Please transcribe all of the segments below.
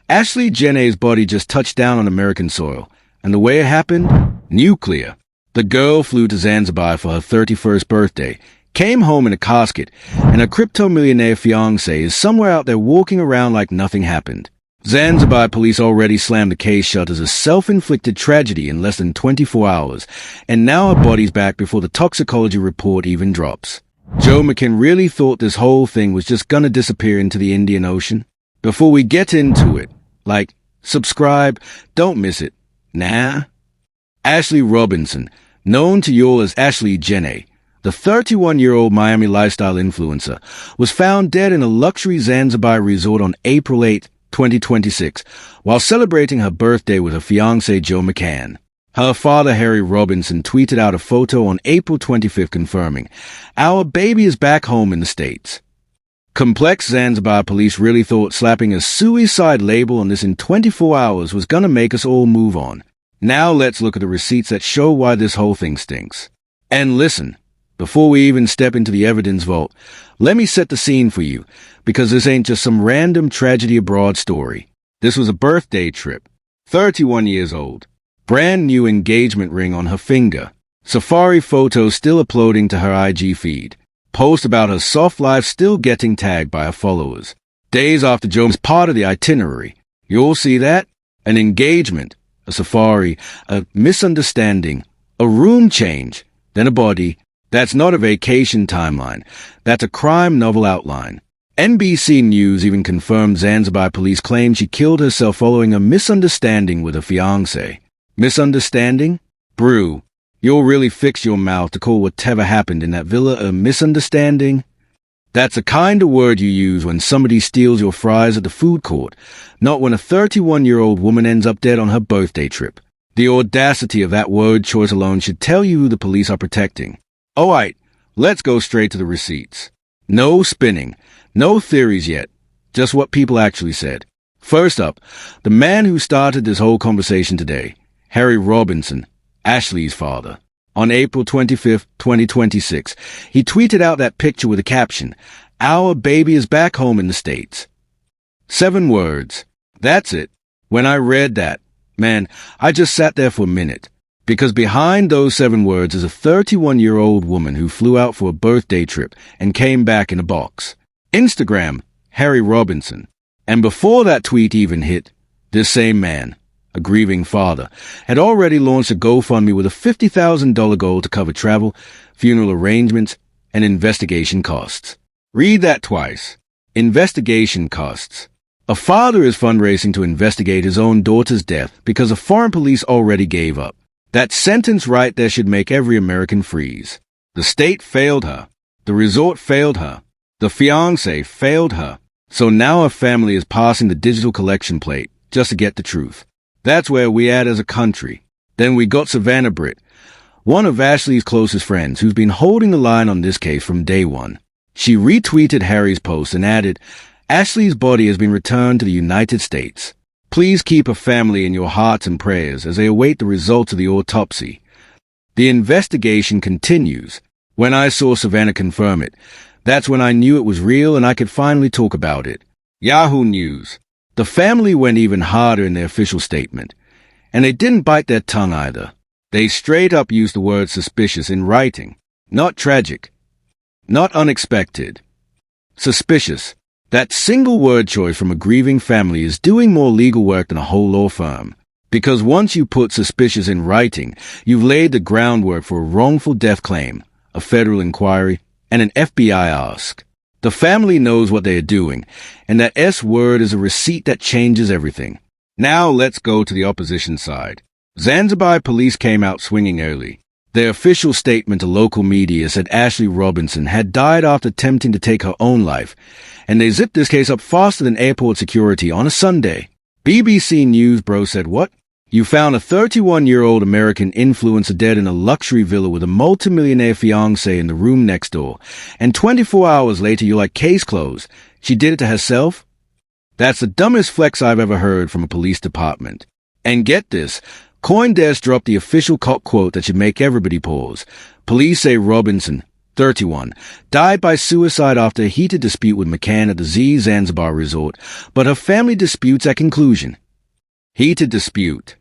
Ashlee Jenae's body just touched down on American soil, and the way it happened? Nuclear. The girl flew to Zanzibar for her 31st birthday, came home in a casket, and her crypto-millionaire fiancé is somewhere out there walking around like nothing happened. Zanzibar police already slammed the case shut as a self-inflicted tragedy in less than 24 hours, and now her body's back before the toxicology report even drops. Joe McCann really thought this whole thing was just gonna disappear into the Indian Ocean? Before we get into it, subscribe, don't miss it. Nah. Ashlee Robinson, known to you all as Ashlee Jenae, the 31-year-old Miami lifestyle influencer, was found dead in a luxury Zanzibar resort on April 8, 2026, while celebrating her birthday with her fiancé Joe McCann. Her father, Harry Robinson, tweeted out a photo on April 25th confirming, "Our baby is back home in the States." Complex Zanzibar police really thought slapping a suicide label on this in 24 hours was gonna make us all move on. Now let's look at the receipts that show why this whole thing stinks. And listen, before we even step into the evidence vault, let me set the scene for you, because this ain't just some random tragedy abroad story. This was a birthday trip. 31 years old. Brand new engagement ring on her finger. Safari photos still uploading to her IG feed. Post about her soft life still getting tagged by her followers. Days after Joe's part of the itinerary. You'll see that? An engagement, a safari, a misunderstanding, a room change, then a body. That's not a vacation timeline. That's a crime novel outline. NBC News even confirmed Zanzibar police claim she killed herself following a misunderstanding with a fiancé. Misunderstanding? Brew. You'll really fix your mouth to call whatever happened in that villa a misunderstanding? That's the kind of word you use when somebody steals your fries at the food court, not when a 31-year-old woman ends up dead on her birthday trip. The audacity of that word choice alone should tell you who the police are protecting. Alright, let's go straight to the receipts. No spinning, no theories yet, just what people actually said. First up, the man who started this whole conversation today, Harry Robinson, Ashlee's father. On April 25th, 2026, he tweeted out that picture with a caption, "Our baby is back home in the States." 7 words. That's it. When I read that, man, I just sat there for a minute. Because behind those 7 words is a 31-year-old woman who flew out for a birthday trip and came back in a box. Instagram, Harry Robinson. And before that tweet even hit, this same man, a grieving father, had already launched a GoFundMe with a $50,000 goal to cover travel, funeral arrangements, and investigation costs. Read that twice. Investigation costs. A father is fundraising to investigate his own daughter's death because the foreign police already gave up. That sentence right there should make every American freeze. The state failed her. The resort failed her. The fiancé failed her. So now her family is passing the digital collection plate just to get the truth. That's where we at as a country. Then we got Savannah Britt, one of Ashlee's closest friends who's been holding the line on this case from day one. She retweeted Harry's post and added, "Ashlee's body has been returned to the United States. Please keep her family in your hearts and prayers as they await the results of the autopsy." The investigation continues. When I saw Savannah confirm it, that's when I knew it was real and I could finally talk about it. Yahoo News. The family went even harder in their official statement. And they didn't bite their tongue either. They straight up used the word suspicious in writing. Not tragic. Not unexpected. Suspicious. That single word choice from a grieving family is doing more legal work than a whole law firm. Because once you put suspicious in writing, you've laid the groundwork for a wrongful death claim, a federal inquiry, and an FBI ask. The family knows what they are doing, and that S word is a receipt that changes everything. Now let's go to the opposition side. Zanzibar police came out swinging early. Their official statement to local media said Ashlee Robinson had died after attempting to take her own life, and they zipped this case up faster than airport security on a Sunday. BBC News bro said, "What? You found a 31-year-old American influencer dead in a luxury villa with a multimillionaire fiancé in the room next door, and 24 hours later you're like, case closed. She did it to herself?" That's the dumbest flex I've ever heard from a police department. And get this, CoinDesk dropped the official cop quote that should make everybody pause. Police say Robinson, 31, died by suicide after a heated dispute with McCann at the Zanzibar resort, but her family disputes at conclusion. Heated dispute.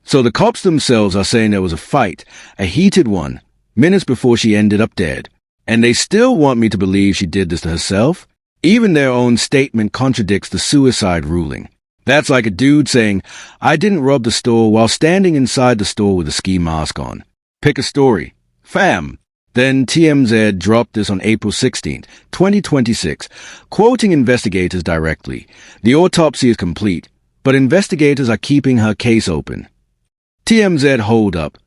So the cops themselves are saying there was a fight, a heated one, minutes before she ended up dead. And they still want me to believe she did this to herself? Even their own statement contradicts the suicide ruling. That's like a dude saying, I didn't rob the store while standing inside the store with a ski mask on. Pick a story. Fam. Then TMZ dropped this on April 16, 2026, quoting investigators directly. The autopsy is complete, but investigators are keeping her case open. TMZ hold up.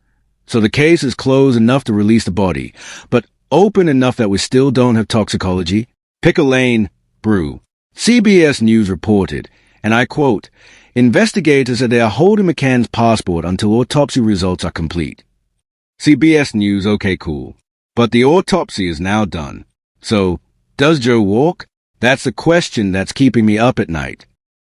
So the case is closed enough to release the body, but open enough that we still don't have toxicology? Pick a lane, brew. CBS News reported, and I quote, investigators said they are holding McCann's passport until autopsy results are complete. CBS News, okay, cool. But the autopsy is now done. So, does Joe walk? That's the question that's keeping me up at night.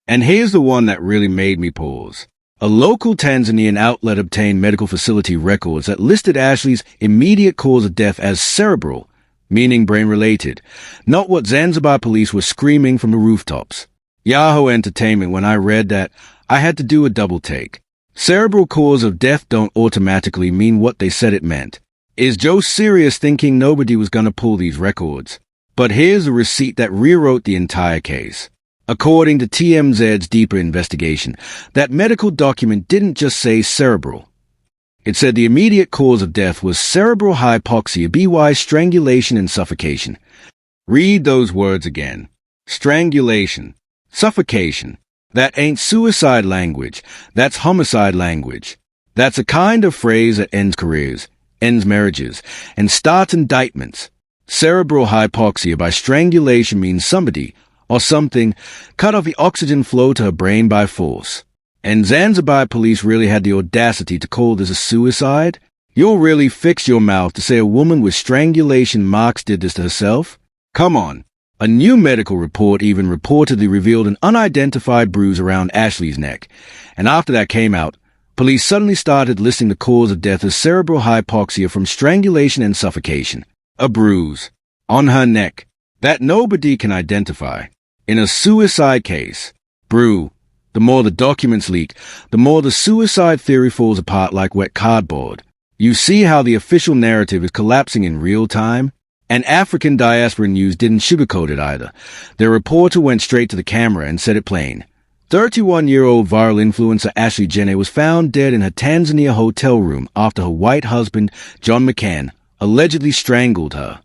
And here's the one that really made me pause. A local Tanzanian outlet obtained medical facility records that listed Ashlee's immediate cause of death as cerebral, meaning brain-related, not what Zanzibar police were screaming from the rooftops. Yahoo Entertainment, when I read that, I had to do a double take. Cerebral cause of death don't automatically mean what they said it meant. Is Joe serious thinking nobody was going to pull these records? But here's a receipt that rewrote the entire case. According to TMZ's deeper investigation, that medical document didn't just say cerebral. It said the immediate cause of death was cerebral hypoxia, by strangulation and suffocation. Read those words again. Strangulation, suffocation. That ain't suicide language. That's homicide language. That's a kind of phrase that ends careers, ends marriages, and starts indictments. Cerebral hypoxia by strangulation means somebody, or something, cut off the oxygen flow to her brain by force. And Zanzibar police really had the audacity to call this a suicide? You'll really fix your mouth to say a woman with strangulation marks did this to herself? Come on. A new medical report even reportedly revealed an unidentified bruise around Ashlee's neck. And after that came out, police suddenly started listing the cause of death as cerebral hypoxia from strangulation and suffocation. A bruise on her neck that nobody can identify. In a suicide case, brew, the more the documents leak, the more the suicide theory falls apart like wet cardboard. You see how the official narrative is collapsing in real time? And African Diaspora News didn't sugarcoat it either. Their reporter went straight to the camera and said it plain. 31-year-old viral influencer Ashlee Jenae was found dead in her Tanzania hotel room after her white husband, Joe McCann, allegedly strangled her.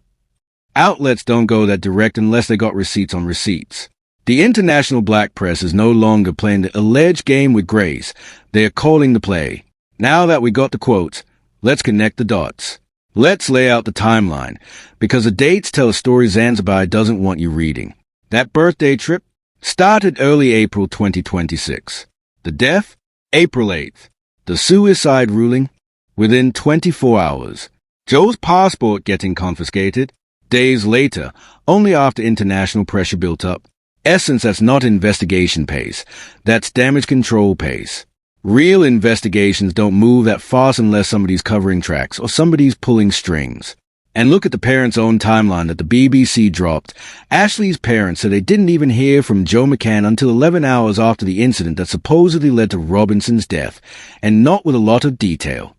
Outlets don't go that direct unless they got receipts on receipts. The international black press is no longer playing the alleged game with grace. They are calling the play. Now that we got the quotes, let's connect the dots. Let's lay out the timeline, because the dates tell a story Zanzibar doesn't want you reading. That birthday trip started early April 2026. The death? April 8th. The suicide ruling? Within 24 hours. Joe's passport getting confiscated? Days later, only after international pressure built up. Essence, that's not investigation pace. That's damage control pace. Real investigations don't move that fast unless somebody's covering tracks or somebody's pulling strings. And look at the parents' own timeline that the BBC dropped. Ashlee's parents said they didn't even hear from Joe McCann until 11 hours after the incident that supposedly led to Robinson's death, and not with a lot of detail.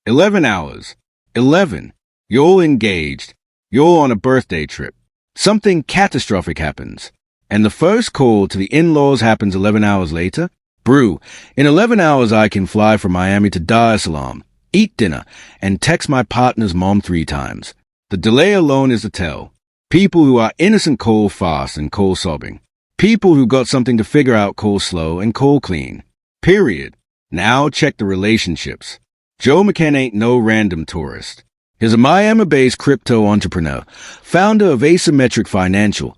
11 hours. 11. You're all engaged. You're on a birthday trip. Something catastrophic happens. And the first call to the in-laws happens 11 hours later? Brew, in 11 hours I can fly from Miami to Dar es Salaam, eat dinner, and text my partner's mom 3 times. The delay alone is the tell. People who are innocent call fast and call sobbing. People who got something to figure out call slow and call clean. Period. Now check the relationships. Joe McCann ain't no random tourist. He's a Miami-based crypto entrepreneur, founder of Asymmetric Financial,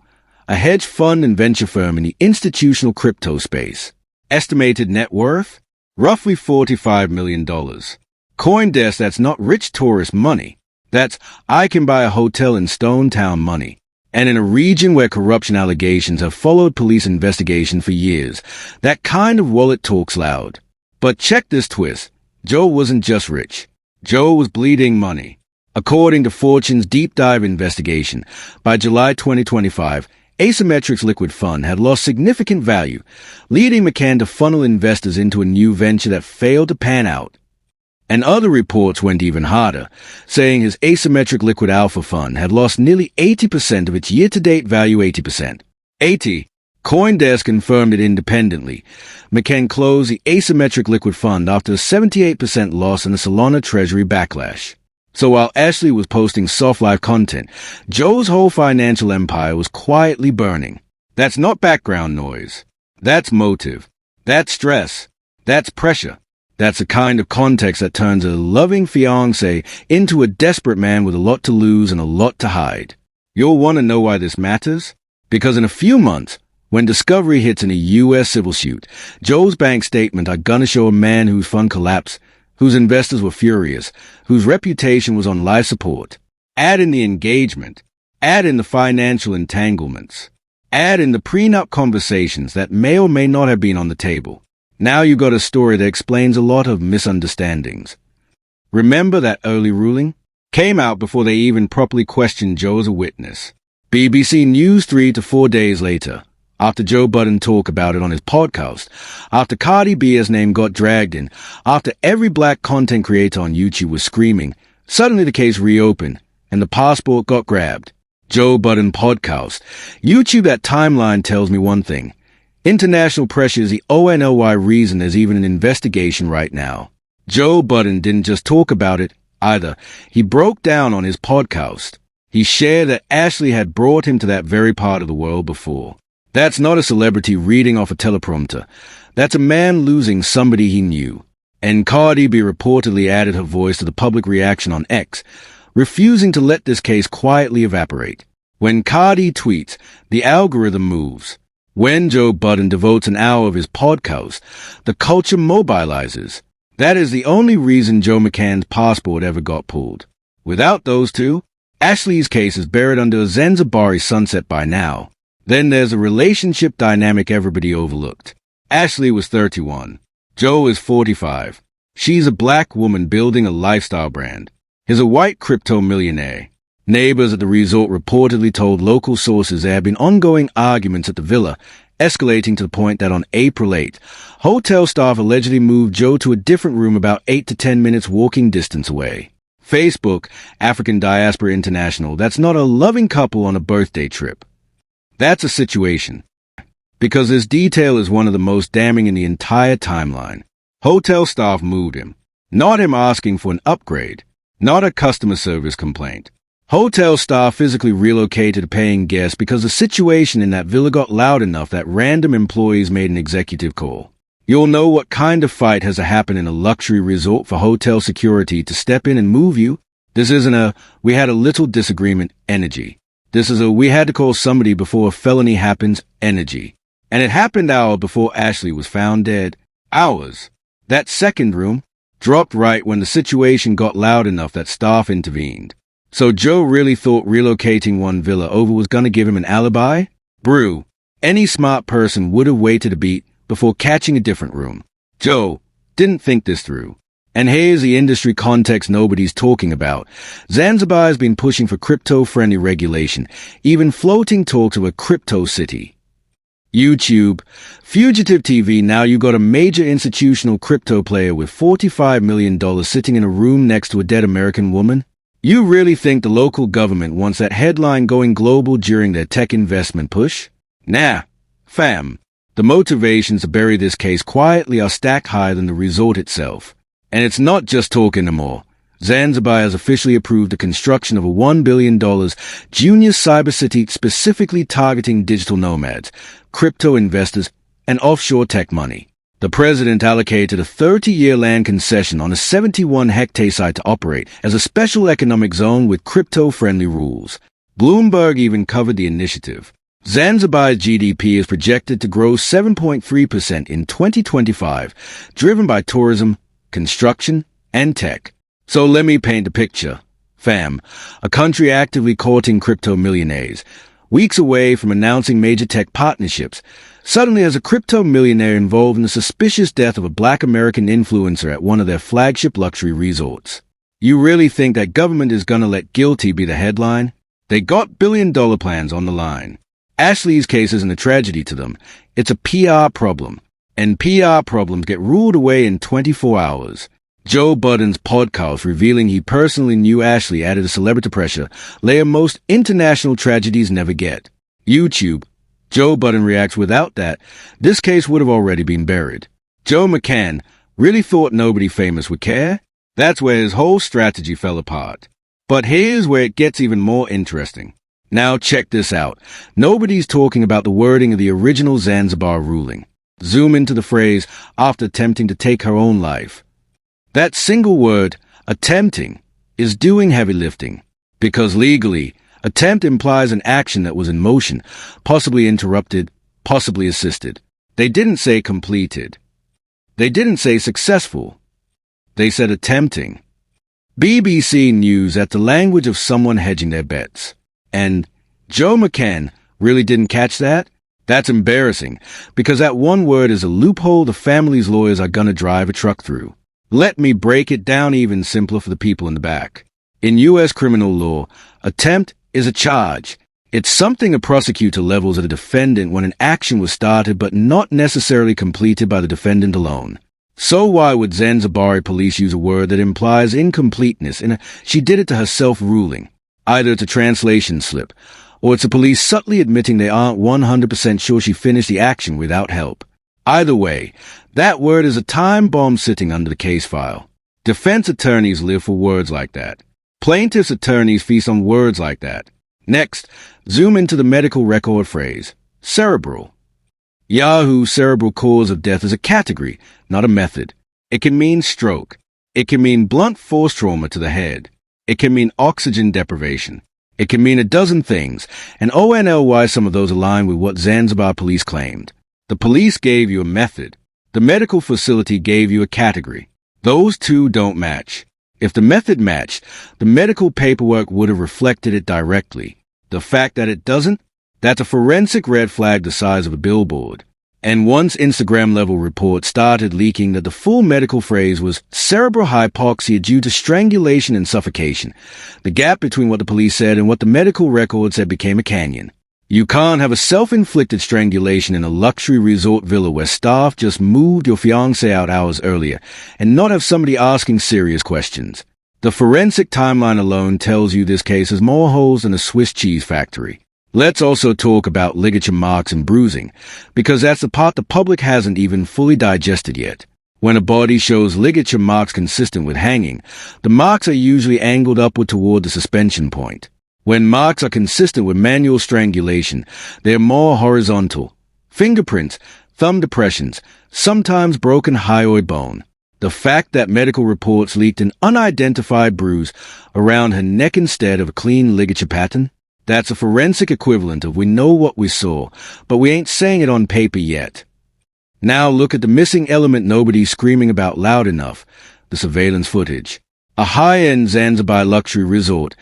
a hedge fund and venture firm in the institutional crypto space. Estimated net worth? Roughly $45 million. CoinDesk, that's not rich tourist money. That's I can buy a hotel in Stone Town money. And in a region where corruption allegations have followed police investigation for years, that kind of wallet talks loud. But check this twist. Joe wasn't just rich. Joe was bleeding money. According to Fortune's deep dive investigation, by July 2025, Asymmetric's liquid fund had lost significant value, leading McCann to funnel investors into a new venture that failed to pan out. And other reports went even harder, saying his asymmetric liquid alpha fund had lost nearly 80% of its year-to-date value. 80%. CoinDesk confirmed it independently. McCann closed the asymmetric liquid fund after a 78% loss in the Solana Treasury backlash. So while Ashlee was posting soft life content, Joe's whole financial empire was quietly burning. That's not background noise. That's motive. That's stress. That's pressure. That's the kind of context that turns a loving fiancé into a desperate man with a lot to lose and a lot to hide. You'll want to know why this matters? Because in a few months, when discovery hits in a U.S. civil suit, Joe's bank statement are gonna show a man whose fund collapsed, whose investors were furious, whose reputation was on life support. Add in the engagement. Add in the financial entanglements. Add in the prenup conversations that may or may not have been on the table. Now you got a story that explains a lot of misunderstandings. Remember that early ruling? Came out before they even properly questioned Joe as a witness. BBC News 3 to 4 days later, after Joe Budden talked about it on his podcast, after Cardi B's name got dragged in, after every black content creator on YouTube was screaming, suddenly the case reopened and the passport got grabbed. Joe Budden podcast. YouTube, that timeline tells me one thing. International pressure is the only reason there's even an investigation right now. Joe Budden didn't just talk about it either. He broke down on his podcast. He shared that Ashlee had brought him to that very part of the world before. That's not a celebrity reading off a teleprompter. That's a man losing somebody he knew. And Cardi B reportedly added her voice to the public reaction on X, refusing to let this case quietly evaporate. When Cardi tweets, the algorithm moves. When Joe Budden devotes an hour of his podcast, the culture mobilizes. That is the only reason Joe McCann's passport ever got pulled. Without those two, Ashlee's case is buried under a Zanzibari sunset by now. Then there's a relationship dynamic everybody overlooked. Ashlee was 31. Joe is 45. She's a black woman building a lifestyle brand. He's a white crypto millionaire. Neighbors at the resort reportedly told local sources there had been ongoing arguments at the villa, escalating to the point that on April 8, hotel staff allegedly moved Joe to a different room about 8 to 10 minutes walking distance away. Facebook, African Diaspora International, that's not a loving couple on a birthday trip. That's a situation. Because this detail is one of the most damning in the entire timeline. Hotel staff moved him. Not him asking for an upgrade. Not a customer service complaint. Hotel staff physically relocated a paying guest because the situation in that villa got loud enough that random employees made an executive call. You'll know what kind of fight has to happen in a luxury resort for hotel security to step in and move you. This isn't a, we had a little disagreement energy. This is a, we had to call somebody before a felony happens energy. And it happened hours before Ashlee was found dead. Hours. That second room dropped right when the situation got loud enough that staff intervened. So Joe really thought relocating one villa over was gonna give him an alibi? Brew. Any smart person would have waited a beat before catching a different room. Joe didn't think this through. And here's the industry context nobody's talking about. Zanzibar has been pushing for crypto-friendly regulation, even floating talks of a crypto city. YouTube, Fugitive TV, now you got a major institutional crypto player with $45 million sitting in a room next to a dead American woman? You really think the local government wants that headline going global during their tech investment push? Nah, fam. The motivations to bury this case quietly are stacked higher than the resort itself. And it's not just talk anymore. Zanzibar has officially approved the construction of a $1 billion junior cyber city specifically targeting digital nomads, crypto investors, and offshore tech money. The president allocated a 30-year land concession on a 71-hectare site to operate as a special economic zone with crypto-friendly rules. Bloomberg even covered the initiative. Zanzibar's GDP is projected to grow 7.3% in 2025, driven by tourism, construction, and tech. So let me paint a picture. Fam, a country actively courting crypto millionaires, weeks away from announcing major tech partnerships, suddenly has a crypto millionaire involved in the suspicious death of a black American influencer at one of their flagship luxury resorts. You really think that government is gonna let guilty be the headline? They got billion-dollar plans on the line. Ashlee's case isn't a tragedy to them. It's a PR problem. And PR problems get ruled away in 24 hours. Joe Budden's podcast revealing he personally knew Ashlee added a celebrity pressure layer most international tragedies never get. YouTube. Joe Budden reacts without that, this case would have already been buried. Joe McCann really thought nobody famous would care? That's where his whole strategy fell apart. But here's where it gets even more interesting. Now check this out. Nobody's talking about the wording of the original Zanzibar ruling. Zoom into the phrase, after attempting to take her own life. That single word, attempting, is doing heavy lifting. Because legally, attempt implies an action that was in motion, possibly interrupted, possibly assisted. They didn't say completed. They didn't say successful. They said attempting. BBC News that's the language of someone hedging their bets. And Joe McCann really didn't catch that? That's embarrassing, because that one word is a loophole the family's lawyers are gonna drive a truck through. Let me break it down even simpler for the people in the back. In U.S. criminal law, attempt is a charge. It's something a prosecutor levels at a defendant when an action was started but not necessarily completed by the defendant alone. So why would Zanzibari police use a word that implies incompleteness in a she did it to herself ruling? Either it's a translation slip, or it's a police subtly admitting they aren't 100% sure she finished the action without help. Either way, that word is a time bomb sitting under the case file. Defense attorneys live for words like that. Plaintiffs' attorneys feast on words like that. Next, zoom into the medical record phrase, cerebral. Yahoo cerebral cause of death is a category, not a method. It can mean stroke. It can mean blunt force trauma to the head. It can mean oxygen deprivation. It can mean a dozen things, and ONLY some of those align with what Zanzibar police claimed. The police gave you a method. The medical facility gave you a category. Those two don't match. If the method matched, the medical paperwork would have reflected it directly. The fact that it doesn't, that's a forensic red flag the size of a billboard. And once Instagram-level reports started leaking that the full medical phrase was cerebral hypoxia due to strangulation and suffocation, the gap between what the police said and what the medical record said became a canyon. You can't have a self-inflicted strangulation in a luxury resort villa where staff just moved your fiancé out hours earlier and not have somebody asking serious questions. The forensic timeline alone tells you this case has more holes than a Swiss cheese factory. Let's also talk about ligature marks and bruising, because that's the part the public hasn't even fully digested yet. When a body shows ligature marks consistent with hanging, the marks are usually angled upward toward the suspension point. When marks are consistent with manual strangulation, they're more horizontal. Fingerprints, thumb depressions, sometimes broken hyoid bone. The fact that medical reports leaked an unidentified bruise around her neck instead of a clean ligature pattern, that's a forensic equivalent of we know what we saw, but we ain't saying it on paper yet. Now look at the missing element nobody's screaming about loud enough, the surveillance footage. A high-end Zanzibar luxury resort.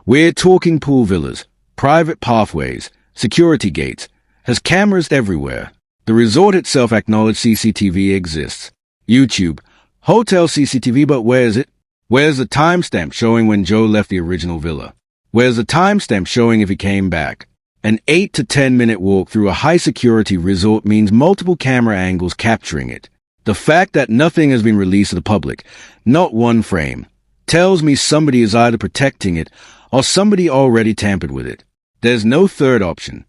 We're talking pool villas, private pathways, security gates, has cameras everywhere. The resort itself acknowledged CCTV exists. YouTube, hotel CCTV, but where is it? Where's the timestamp showing when Joe left the original villa? Where's the timestamp showing if he came back? An 8 to 10 minute walk through a high-security resort means multiple camera angles capturing it. The fact that nothing has been released to the public, not one frame, tells me somebody is either protecting it or somebody already tampered with it. There's no third option.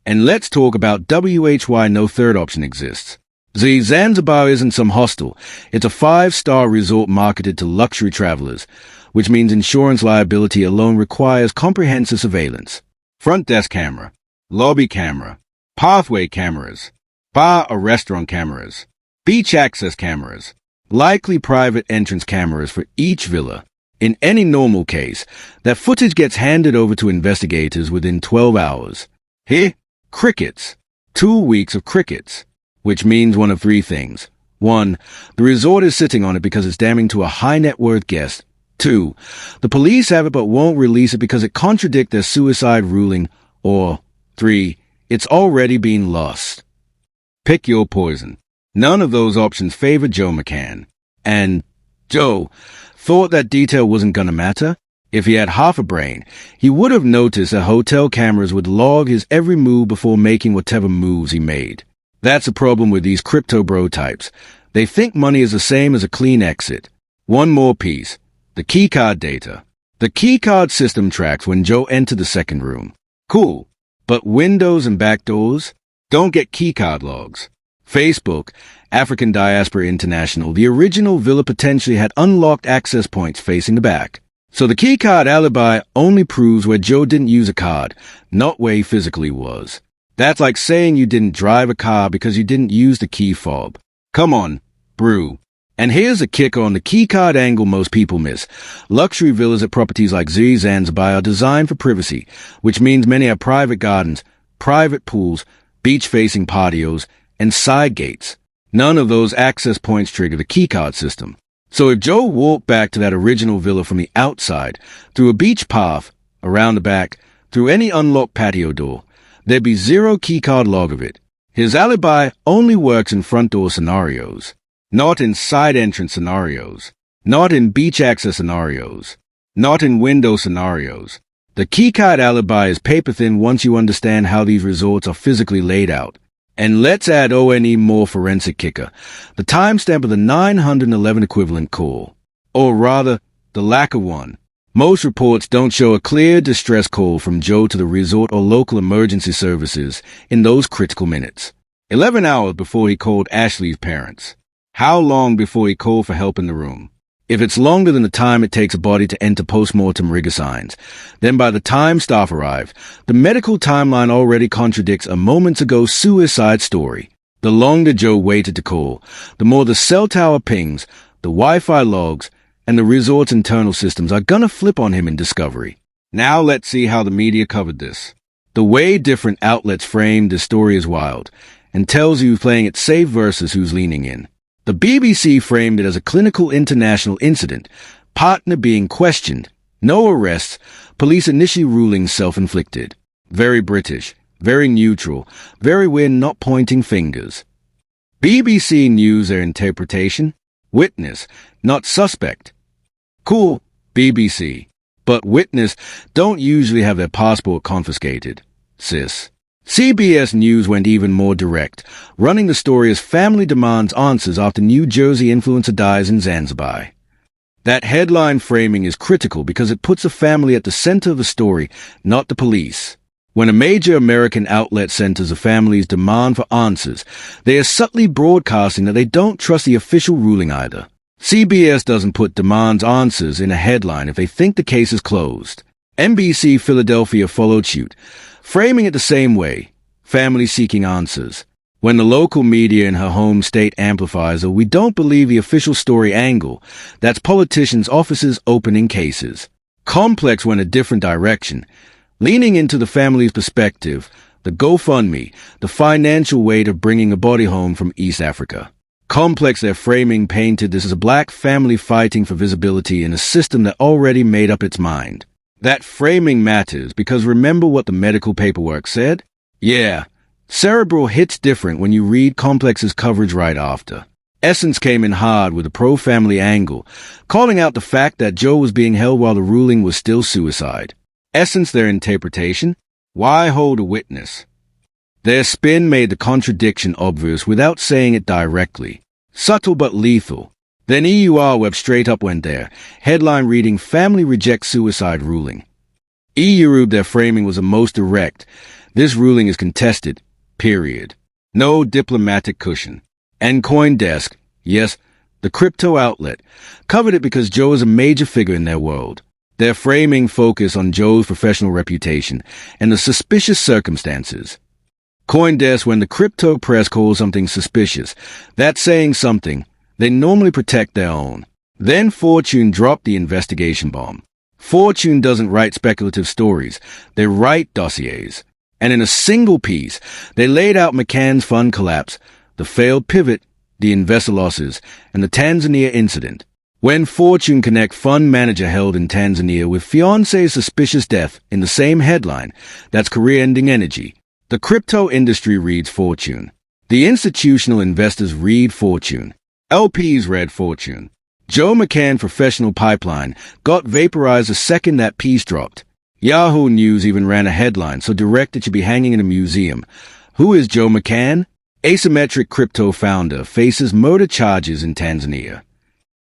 And let's talk about why no third option exists. The Zanzibar isn't some hostel. It's a 5-star resort marketed to luxury travelers, which means insurance liability alone requires comprehensive surveillance. Front desk camera, lobby camera, pathway cameras, bar or restaurant cameras, beach access cameras, likely private entrance cameras for each villa. In any normal case, that footage gets handed over to investigators within 12 hours. Here, crickets. 2 weeks of crickets. Which means one of three things. 1. The resort is sitting on it because it's damning to a high-net-worth guest. 2. The police have it but won't release it because it contradicts their suicide ruling. Or 3. It's already been lost. Pick your poison. None of those options favor Joe McCann. And Joe thought that detail wasn't gonna matter. If he had half a brain, he would have noticed that hotel cameras would log his every move before making whatever moves he made. That's a problem with these crypto bro types. They think money is the same as a clean exit. One more piece. The keycard data. The keycard system tracks when Joe entered the second room. Cool. But windows and back doors don't get keycard logs. Facebook, African Diaspora International, the original villa potentially had unlocked access points facing the back. So the keycard alibi only proves where Joe didn't use a card, not where he physically was. That's like saying you didn't drive a car because you didn't use the key fob. Come on, brew. And here's a kicker on the keycard angle most people miss. Luxury villas at properties like Zanzibar are designed for privacy, which means many have private gardens, private pools, beach-facing patios, and side gates. None of those access points trigger the keycard system. So if Joe walked back to that original villa from the outside, through a beach path, around the back, through any unlocked patio door, there'd be zero keycard log of it. His alibi only works in front door scenarios, not in side entrance scenarios, not in beach access scenarios, not in window scenarios. The keycard alibi is paper thin once you understand how these resorts are physically laid out. And let's add ONE more forensic kicker, the timestamp of the 911 equivalent call. Or rather, the lack of one. Most reports don't show a clear distress call from Joe to the resort or local emergency services in those critical minutes. 11 hours before he called Ashlee's parents. How long before he called for help in the room? If it's longer than the time it takes a body to enter post-mortem rigor signs, then by the time staff arrive, the medical timeline already contradicts a moments ago suicide story. The longer Joe waited to call, the more the cell tower pings, the Wi-Fi logs, and the resort's internal systems are gonna flip on him in discovery. Now let's see how the media covered this. The way different outlets framed this story is wild, and tells you who's playing it safe versus who's leaning in. The BBC framed it as a clinical international incident, partner being questioned, no arrests, police initially ruling self-inflicted. Very British, very neutral, very we're not pointing fingers. BBC News their interpretation, witness, not suspect. Cool, BBC. But witness don't usually have their passport confiscated, sis. CBS News went even more direct, running the story as family demands answers after New Jersey influencer dies in Zanzibar. That headline framing is critical because it puts a family at the center of the story, not the police. When a major American outlet centers a family's demand for answers, they are subtly broadcasting that they don't trust the official ruling either. CBS doesn't put demands answers in a headline if they think the case is closed. NBC Philadelphia followed suit, framing it the same way, family seeking answers. When the local media in her home state amplifies a "we don't believe the official story" angle, that's politicians' offices opening cases. Complex went a different direction, leaning into the family's perspective, the GoFundMe, the financial weight of bringing a body home from East Africa. Complex their framing painted this as a black family fighting for visibility in a system that already made up its mind. That framing matters because remember what the medical paperwork said? Yeah, cerebral hits different when you read Complex's coverage right after. Essence came in hard with a pro-family angle, calling out the fact that Joe was being held while the ruling was still suicide. Essence their interpretation? Why hold a witness? Their spin made the contradiction obvious without saying it directly. Subtle but lethal. Then EUR Web straight up went there, headline reading "Family Rejects Suicide Ruling." EUR their framing was the most direct. This ruling is contested, period. No diplomatic cushion. And CoinDesk, yes, the crypto outlet, covered it because Joe is a major figure in their world. Their framing focused on Joe's professional reputation and the suspicious circumstances. CoinDesk, when the crypto press calls something suspicious, that's saying something. They normally protect their own. Then Fortune dropped the investigation bomb. Fortune doesn't write speculative stories. They write dossiers. And in a single piece, they laid out McCann's fund collapse, the failed pivot, the investor losses, and the Tanzania incident. When Fortune Connect fund manager held in Tanzania with fiance's suspicious death in the same headline, that's career-ending energy. The crypto industry reads Fortune. The institutional investors read Fortune. LPs read Fortune. Joe McCann professional pipeline got vaporized the second that piece dropped. Yahoo News even ran a headline so direct it should be hanging in a museum. Who is Joe McCann? Asymmetric crypto founder faces murder charges in Tanzania.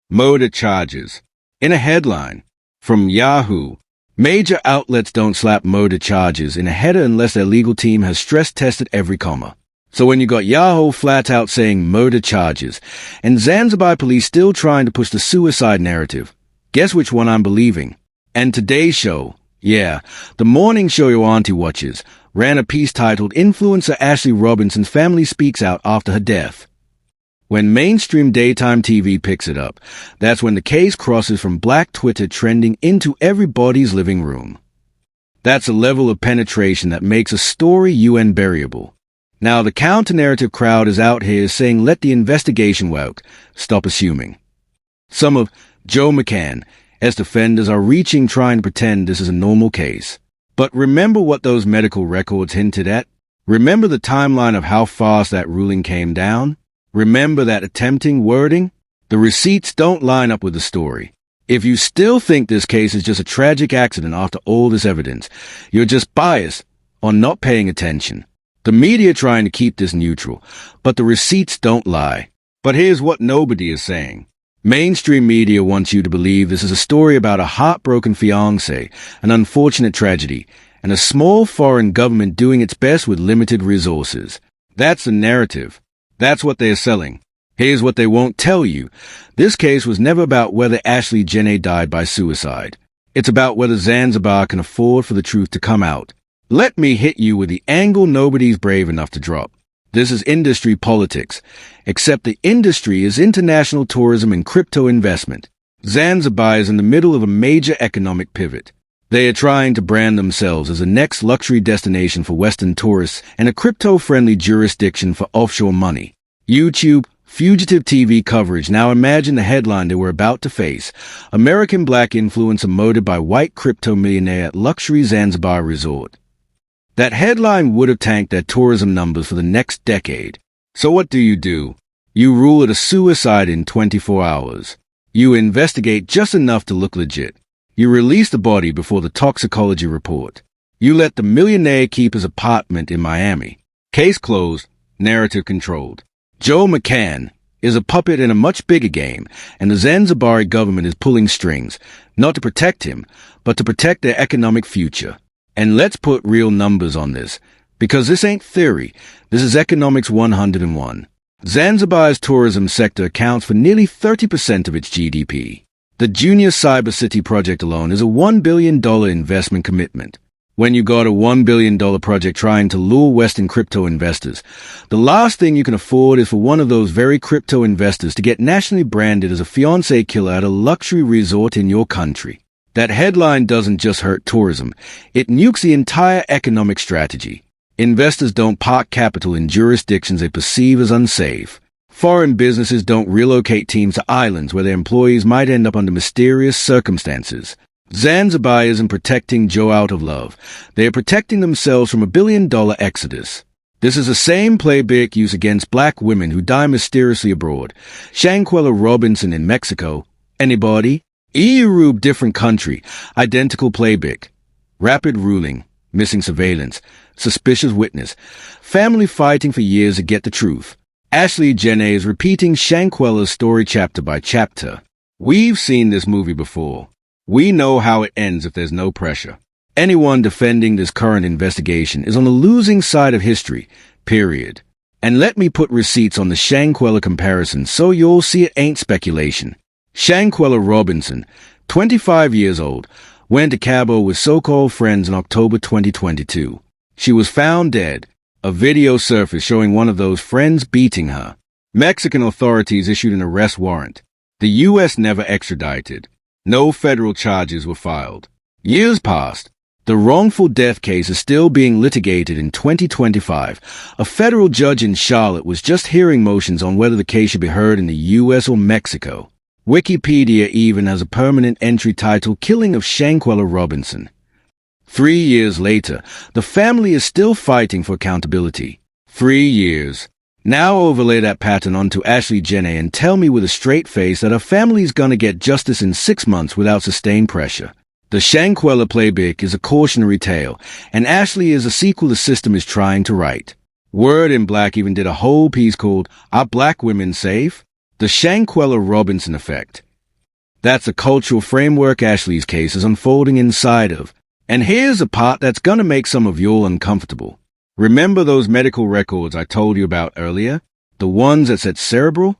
Murder charges. In a headline from Yahoo, major outlets don't slap murder charges in a header unless their legal team has stress-tested every comma. So when you got Yahoo flat out saying murder charges, and Zanzibar police still trying to push the suicide narrative, guess which one I'm believing? And today's show, yeah, the morning show your auntie watches, ran a piece titled Influencer Ashlee Robinson's Family Speaks Out After Her Death. When mainstream daytime TV picks it up, that's when the case crosses from Black Twitter trending into everybody's living room. That's a level of penetration that makes a story UN buriable. Now the counter-narrative crowd is out here saying let the investigation work, stop assuming. Some of Joe McCann's defenders are reaching trying to pretend this is a normal case. But remember what those medical records hinted at? Remember the timeline of how fast that ruling came down? Remember that attempting wording? The receipts don't line up with the story. If you still think this case is just a tragic accident after all this evidence, you're just biased or not paying attention. The media trying to keep this neutral, but the receipts don't lie. But here's what nobody is saying. Mainstream media wants you to believe this is a story about a heartbroken fiancé, an unfortunate tragedy, and a small foreign government doing its best with limited resources. That's the narrative. That's what they're selling. Here's what they won't tell you. This case was never about whether Ashlee Jenae died by suicide. It's about whether Zanzibar can afford for the truth to come out. Let me hit you with the angle nobody's brave enough to drop. This is industry politics, except the industry is international tourism and crypto investment. Zanzibar is in the middle of a major economic pivot. They are trying to brand themselves as the next luxury destination for Western tourists and a crypto-friendly jurisdiction for offshore money. YouTube, fugitive TV coverage. Now imagine the headline they were about to face. American black influencer murdered by white crypto millionaire at luxury Zanzibar resort. That headline would have tanked their tourism numbers for the next decade. So what do? You rule it a suicide in 24 hours. You investigate just enough to look legit. You release the body before the toxicology report. You let the millionaire keep his apartment in Miami. Case closed, narrative controlled. Joe McCann is a puppet in a much bigger game, and the Zanzibari government is pulling strings, not to protect him, but to protect their economic future. And let's put real numbers on this, because this ain't theory, this is economics 101. Zanzibar's tourism sector accounts for nearly 30% of its GDP. The Junior Cyber City project alone is a $1 billion investment commitment. When you got a $1 billion project trying to lure Western crypto investors, the last thing you can afford is for one of those very crypto investors to get nationally branded as a fiancé killer at a luxury resort in your country. That headline doesn't just hurt tourism, it nukes the entire economic strategy. Investors don't park capital in jurisdictions they perceive as unsafe. Foreign businesses don't relocate teams to islands where their employees might end up under mysterious circumstances. Zanzibar isn't protecting Joe out of love. They are protecting themselves from a billion-dollar exodus. This is the same playbook used against black women who die mysteriously abroad. Shanquella Robinson in Mexico. Anybody? EU, different country, identical playbook. Rapid ruling, missing surveillance, suspicious witness, family fighting for years to get the truth. Ashlee Jenae is repeating Shanquella's story chapter by chapter. We've seen this movie before. We know how it ends if there's no pressure. Anyone defending this current investigation is on the losing side of history, period. And let me put receipts on the Shanquella comparison so you'll see it ain't speculation. Shanquella Robinson, 25 years old, went to Cabo with so-called friends in October 2022. She was found dead. A video surfaced showing one of those friends beating her. Mexican authorities issued an arrest warrant. The U.S. never extradited. No federal charges were filed. Years passed. The wrongful death case is still being litigated in 2025. A federal judge in Charlotte was just hearing motions on whether the case should be heard in the U.S. or Mexico. Wikipedia even has a permanent entry titled Killing of Shanquella Robinson. 3 years later, the family is still fighting for accountability. 3 years. Now overlay that pattern onto Ashlee Jenae and tell me with a straight face that her family's gonna get justice in 6 months without sustained pressure. The Shankwella playbook is a cautionary tale, and Ashlee is a sequel the system is trying to write. Word in Black even did a whole piece called Are Black Women Safe? The Shankwella Robinson Effect. That's the cultural framework Ashlee's case is unfolding inside of. And here's a part that's gonna make some of y'all uncomfortable. Remember those medical records I told you about earlier? The ones that said cerebral?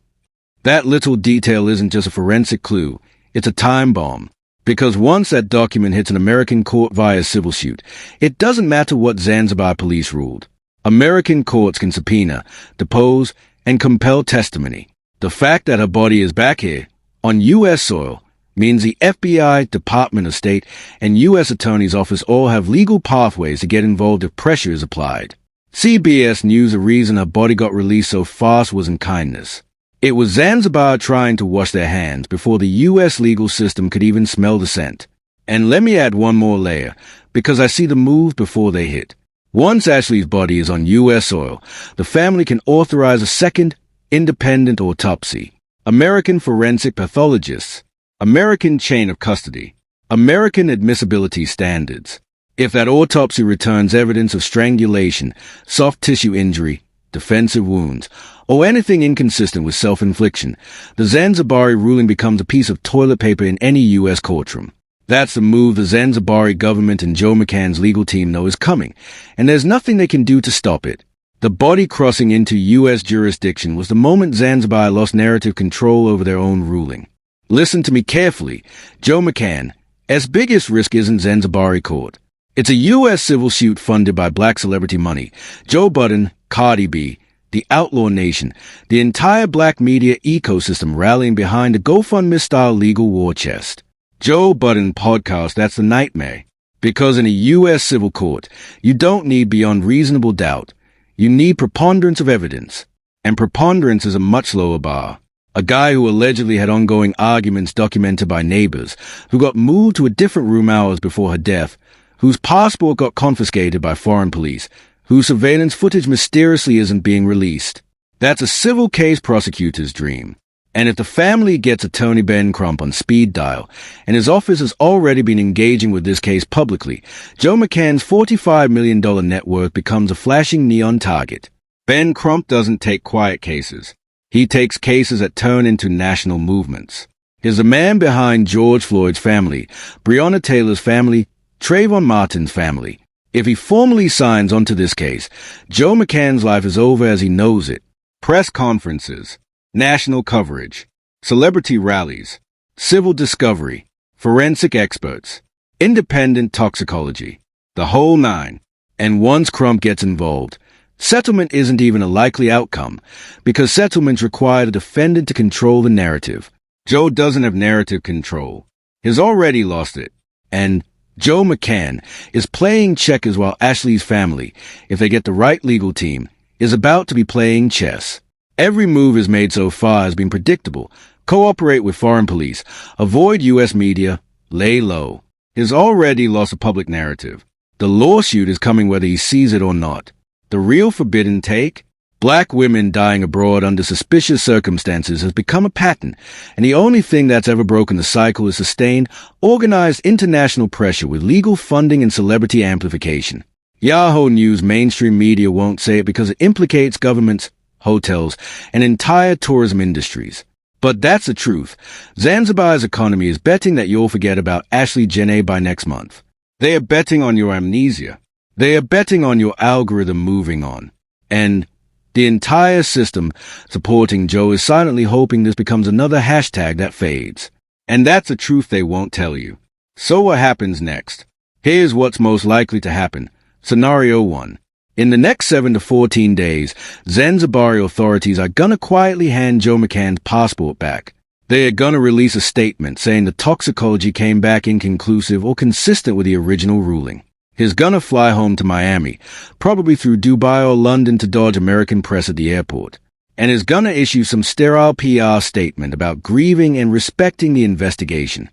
That little detail isn't just a forensic clue, it's a time bomb. Because once that document hits an American court via civil suit, it doesn't matter what Zanzibar police ruled. American courts can subpoena, depose, and compel testimony. The fact that her body is back here, on U.S. soil, means the FBI, Department of State, and U.S. Attorney's Office all have legal pathways to get involved if pressure is applied. CBS News the reason her body got released so fast wasn't kindness. It was Zanzibar trying to wash their hands before the U.S. legal system could even smell the scent. And let me add one more layer, because I see the move before they hit. Once Ashlee's body is on U.S. soil, the family can authorize a second, independent autopsy. American forensic pathologists. American chain of custody. American admissibility standards. If that autopsy returns evidence of strangulation, soft tissue injury, defensive wounds, or anything inconsistent with self-infliction, the Zanzibari ruling becomes a piece of toilet paper in any U.S. courtroom. That's the move the Zanzibari government and Joe McCann's legal team know is coming, and there's nothing they can do to stop it. The body crossing into U.S. jurisdiction was the moment Zanzibar lost narrative control over their own ruling. Listen to me carefully. Joe McCann's biggest risk isn't Zanzibari court. It's a U.S. civil suit funded by black celebrity money. Joe Budden, Cardi B, the Outlaw Nation, the entire black media ecosystem rallying behind a GoFundMe-style legal war chest. Joe Budden podcast, that's the nightmare. Because in a U.S. civil court, you don't need beyond reasonable doubt. You need preponderance of evidence. And preponderance is a much lower bar. A guy who allegedly had ongoing arguments documented by neighbors, who got moved to a different room hours before her death, whose passport got confiscated by foreign police, whose surveillance footage mysteriously isn't being released. That's a civil case prosecutor's dream. And if the family gets Attorney Ben Crump on speed dial, and his office has already been engaging with this case publicly, Joe McCann's $45 million net worth becomes a flashing neon target. Ben Crump doesn't take quiet cases. He takes cases that turn into national movements. He's the man behind George Floyd's family, Breonna Taylor's family, Trayvon Martin's family. If he formally signs onto this case, Joe McCann's life is over as he knows it. Press conferences, national coverage, celebrity rallies, civil discovery, forensic experts, independent toxicology, the whole nine. And once Crump gets involved, settlement isn't even a likely outcome, because settlements require the defendant to control the narrative. Joe doesn't have narrative control. He's already lost it. And Joe McCann is playing checkers while Ashlee's family, if they get the right legal team, is about to be playing chess. Every move is made so far has been predictable. Cooperate with foreign police. Avoid U.S. media. Lay low. He's already lost a public narrative. The lawsuit is coming whether he sees it or not. The real forbidden take? Black women dying abroad under suspicious circumstances has become a pattern, and the only thing that's ever broken the cycle is sustained, organized international pressure with legal funding and celebrity amplification. Yahoo News mainstream media won't say it because it implicates governments, hotels, and entire tourism industries. But that's the truth. Zanzibar's economy is betting that you'll forget about Ashlee Jenae by next month. They are betting on your amnesia. They are betting on your algorithm moving on. And the entire system supporting Joe is silently hoping this becomes another hashtag that fades. And that's a truth they won't tell you. So what happens next? Here's what's most likely to happen. Scenario 1. In the next 7 to 14 days, Zanzibari authorities are gonna quietly hand Joe McCann's passport back. They are gonna release a statement saying the toxicology came back inconclusive or consistent with the original ruling. He's gonna fly home to Miami, probably through Dubai or London to dodge American press at the airport, and is gonna issue some sterile PR statement about grieving and respecting the investigation.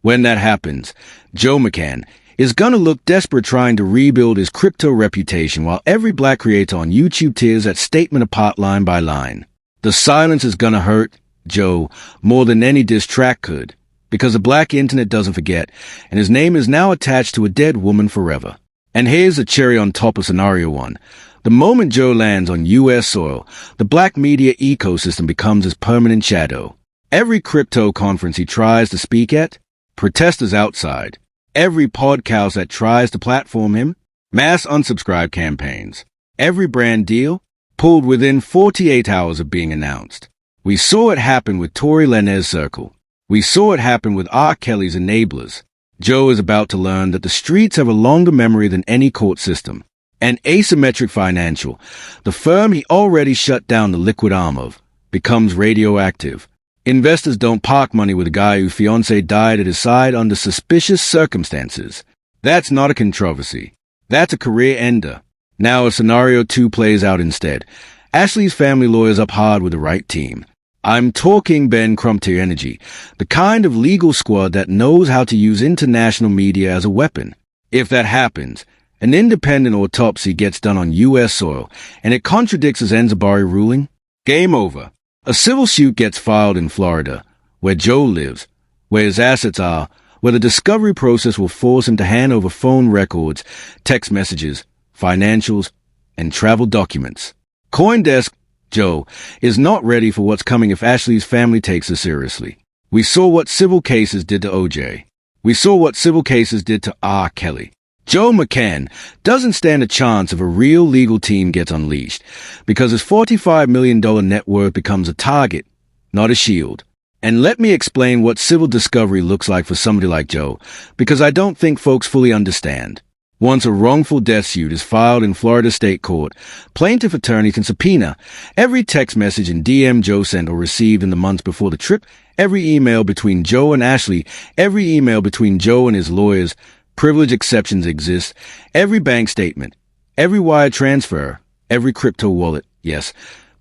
When that happens, Joe McCann, is gonna look desperate trying to rebuild his crypto reputation while every black creator on YouTube tears that statement apart line by line. The silence is gonna hurt Joe more than any diss track could, because the black internet doesn't forget, and his name is now attached to a dead woman forever. And here's the cherry on top of scenario one. The moment Joe lands on U.S. soil, the black media ecosystem becomes his permanent shadow. Every crypto conference he tries to speak at, protesters outside. Every podcast that tries to platform him, mass unsubscribe campaigns. Every brand deal, pulled within 48 hours of being announced. We saw it happen with Tory Lanez's circle. We saw it happen with R. Kelly's enablers. Joe is about to learn that the streets have a longer memory than any court system. And Asymmetric Financial, the firm he already shut down the liquid arm of, becomes radioactive. Investors don't park money with a guy whose fiancé died at his side under suspicious circumstances. That's not a controversy. That's a career ender. Now if scenario 2 plays out instead, Ashlee's family lawyer's up hard with the right team. I'm talking Ben Crumptier Energy, the kind of legal squad that knows how to use international media as a weapon. If that happens, an independent autopsy gets done on U.S. soil, and it contradicts a Zanzibari ruling, game over. A civil suit gets filed in Florida, where Joe lives, where his assets are, where the discovery process will force him to hand over phone records, text messages, financials, and travel documents. CoinDesk, Joe, is not ready for what's coming if Ashlee's family takes this seriously. We saw what civil cases did to O.J. We saw what civil cases did to R. Kelly. Joe McCann doesn't stand a chance if a real legal team gets unleashed, because his $45 million net worth becomes a target, not a shield. And let me explain what civil discovery looks like for somebody like Joe, because I don't think folks fully understand. Once a wrongful death suit is filed in Florida state court, plaintiff attorney can subpoena every text message and DM Joe sent or received in the months before the trip, every email between Joe and Ashlee, every email between Joe and his lawyers. Privilege exceptions exist. Every bank statement, every wire transfer, every crypto wallet. Yes,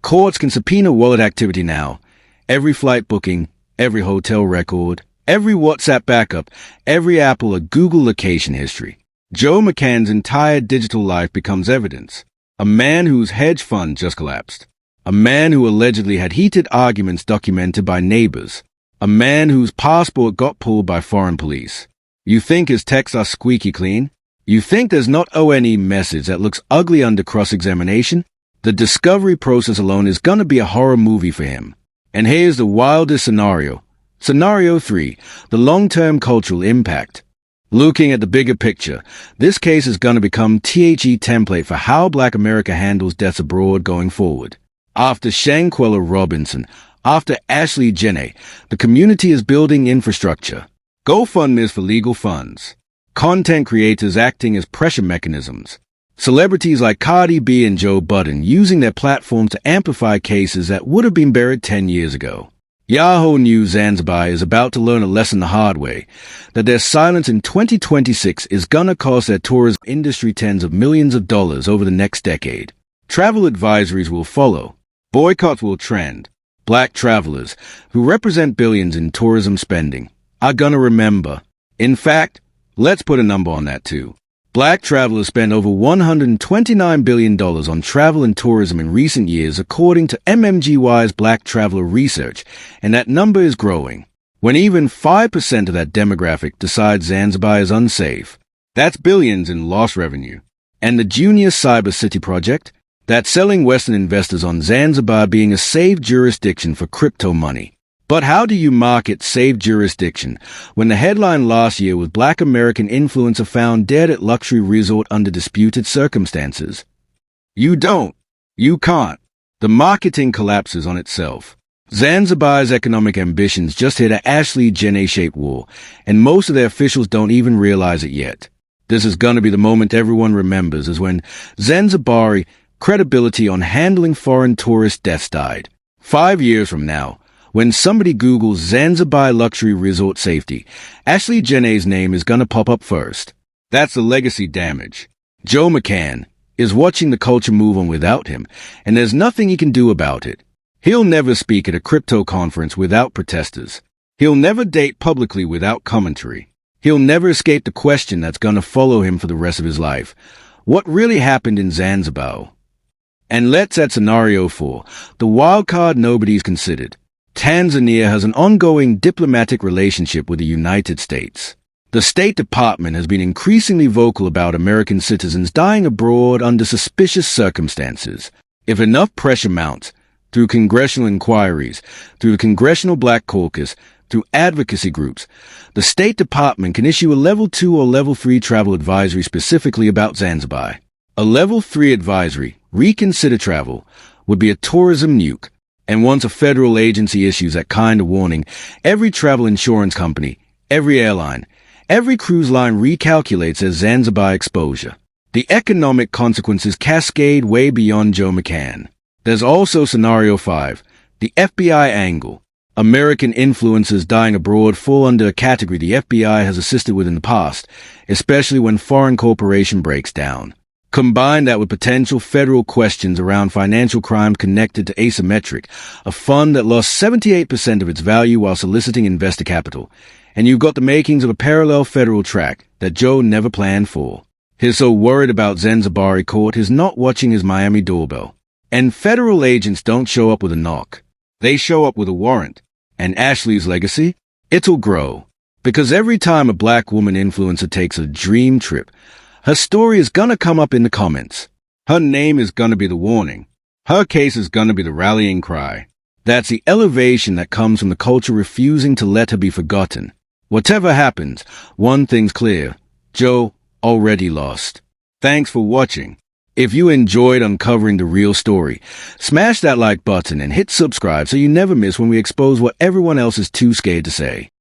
courts can subpoena wallet activity now. Every flight booking, every hotel record, every WhatsApp backup, every Apple or Google location history. Joe McCann's entire digital life becomes evidence. A man whose hedge fund just collapsed. A man who allegedly had heated arguments documented by neighbors. A man whose passport got pulled by foreign police. You think his texts are squeaky clean? You think there's not any message that looks ugly under cross-examination? The discovery process alone is gonna be a horror movie for him. And here's the wildest scenario. Scenario 3, the long-term cultural impact. Looking at the bigger picture, this case is gonna become THE template for how Black America handles deaths abroad going forward. After Shanquella Robinson, after Ashlee Jenae, the community is building infrastructure. GoFundMes for legal funds. Content creators acting as pressure mechanisms. Celebrities like Cardi B and Joe Budden using their platforms to amplify cases that would have been buried 10 years ago. Yahoo News Zanzibar is about to learn a lesson the hard way, that their silence in 2026 is gonna cost their tourism industry tens of millions of dollars over the next decade. Travel advisories will follow. Boycotts will trend. Black travelers, who represent billions in tourism spending, are gonna remember. In fact, let's put a number on that too. Black travelers spent over $129 billion on travel and tourism in recent years according to MMGY's Black Traveler Research, and that number is growing. When even 5% of that demographic decides Zanzibar is unsafe, that's billions in lost revenue. And the Junior Cyber City project, that's selling Western investors on Zanzibar being a safe jurisdiction for crypto money. But how do you market safe jurisdiction when the headline last year was Black American influencer found dead at luxury resort under disputed circumstances? You don't. You can't. The marketing collapses on itself. Zanzibar's economic ambitions just hit a Ashlee Jenae-shaped wall, and most of their officials don't even realize it yet. This is gonna be the moment everyone remembers, is when Zanzibari credibility on handling foreign tourist deaths died. 5 years from now, when somebody Googles Zanzibar luxury resort safety, Ashlee Jenae's name is gonna pop up first. That's the legacy damage. Joe McCann is watching the culture move on without him, and there's nothing he can do about it. He'll never speak at a crypto conference without protesters. He'll never date publicly without commentary. He'll never escape the question that's gonna follow him for the rest of his life. What really happened in Zanzibar? And let's add scenario 4, the wild card nobody's considered. Tanzania has an ongoing diplomatic relationship with the United States. The State Department has been increasingly vocal about American citizens dying abroad under suspicious circumstances. If enough pressure mounts, through congressional inquiries, through the Congressional Black Caucus, through advocacy groups, the State Department can issue a Level 2 or Level 3 travel advisory specifically about Zanzibar. A Level 3 advisory, reconsider travel, would be a tourism nuke. And once a federal agency issues that kind of warning, every travel insurance company, every airline, every cruise line recalculates their Zanzibar exposure. The economic consequences cascade way beyond Joe McCann. There's also scenario 5, the FBI angle. American influencers dying abroad fall under a category the FBI has assisted with in the past, especially when foreign corporation breaks down. Combine that with potential federal questions around financial crimes connected to Asymmetric, a fund that lost 78% of its value while soliciting investor capital, and you've got the makings of a parallel federal track that Joe never planned for. He's so worried about Zanzibari court he's not watching his Miami doorbell. And federal agents don't show up with a knock. They show up with a warrant. And Ashlee's legacy? It'll grow. Because every time a black woman influencer takes a dream trip, her story is gonna come up in the comments. Her name is gonna be the warning. Her case is gonna be the rallying cry. That's the elevation that comes from the culture refusing to let her be forgotten. Whatever happens, one thing's clear. Joe already lost. Thanks for watching. If you enjoyed uncovering the real story, smash that like button and hit subscribe so you never miss when we expose what everyone else is too scared to say.